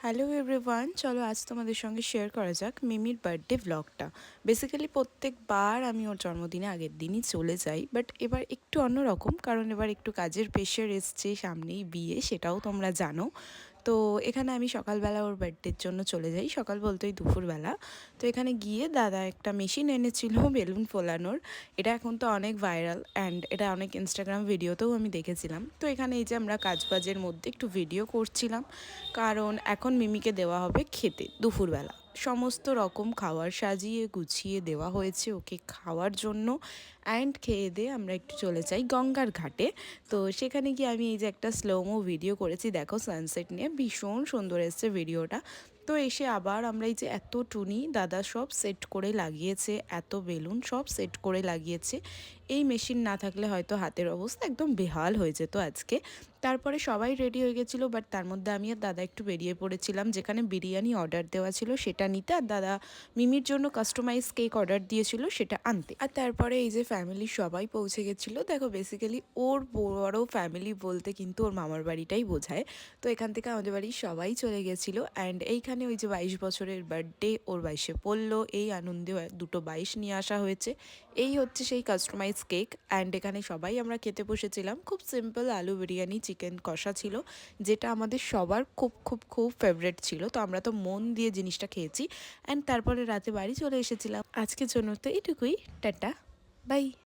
Hello everyone, চলো আজ তোমাদের সঙ্গে শেয়ার করা যাক মিমির বার্থডে ব্লগটা। বেসিক্যালি প্রত্যেকবার আমি ওর জন্মদিনে আগের দিনই চলে যাই, বাট এবার একটু অন্যরকম, কারণ এবার একটু কাজের প্রেশার এসছে, সামনেই বিয়ে, সেটাও তোমরা জানো। তো এখানে আমি সকালবেলা ওর বার্থডের জন্য চলে যাই, সকাল বলতেই দুপুরবেলা। তো এখানে গিয়ে দাদা একটা মেশিন এনেছিল বেলুন ফোলানোর। এটা এখন তো অনেক ভাইরাল অ্যান্ড এটা অনেক ইনস্টাগ্রাম ভিডিওতেও আমি দেখেছিলাম। তো এখানে এই যে আমরা কাজবাজের মধ্যে একটু ভিডিও করছিলাম, কারণ এখন মিমিকে দেওয়া হবে খেতে দুপুরবেলা। সমস্ত রকম খাবার সাজিয়ে গুছিয়ে দেওয়া হয়েছে ওকে খাওয়ার জন্য। অ্যান্ড খেয়ে দিয়ে আমরা একটু চলে যাই গঙ্গার ঘাটে। তো সেখানে গিয়ে আমি এই যে একটা স্লোমো ভিডিও করেছি, দেখো সানসেট নিয়ে, ভীষণ সুন্দর এসছে ভিডিওটা। তো এসে আবার আমরা এই যে এত টুনি দাদা সব সেট করে লাগিয়েছে, এত বেলুন সব সেট করে লাগিয়েছে। এই মেশিন না থাকলে হয়তো হাতের অবস্থা একদম বেহাল হয়ে যেত আজকে। তারপরে সবাই রেডি হয়ে গেছিলো, বাট তার মধ্যে আমি আর দাদা একটু বেরিয়ে পড়েছিলাম যেখানে বিরিয়ানি অর্ডার দেওয়া ছিল সেটা নিতে, আর দাদা মিমির জন্য কাস্টমাইজ কেক অর্ডার দিয়েছিল সেটা আনতে। আর তারপরে এই যে ফ্যামিলির সবাই পৌঁছে গেছিলো। দেখো বেসিক্যালি ওর বড় ফ্যামিলি বলতে কিন্তু ওর মামার বাড়িটাই বোঝায়। তো এখান থেকে আমাদের বাড়ির সবাই চলে গেছিলো। অ্যান্ড এইখানে ওই যে 22 বছরের বার্থডে, ওর 22-এ পড়লো, এই আনন্দে দুটো 22 নিয়ে আসা হয়েছে। এই হচ্ছে সেই কাস্টমাইজ কেক। অ্যান্ড এখানে সবাই আমরা খেতে বসেছিলাম। খুব সিম্পল আলু বিরিয়ানি, চিকেন কষা ছিল, যেটা আমাদের সবার খুব খুব খুব ফেভারেট ছিল। তো আমরা তো মন দিয়ে জিনিসটা খেয়েছি। অ্যান্ড তারপরে রাতে বাড়ি চলে এসেছিলাম। আজকের জন্য তো এটুকুই। Ta-ta, by.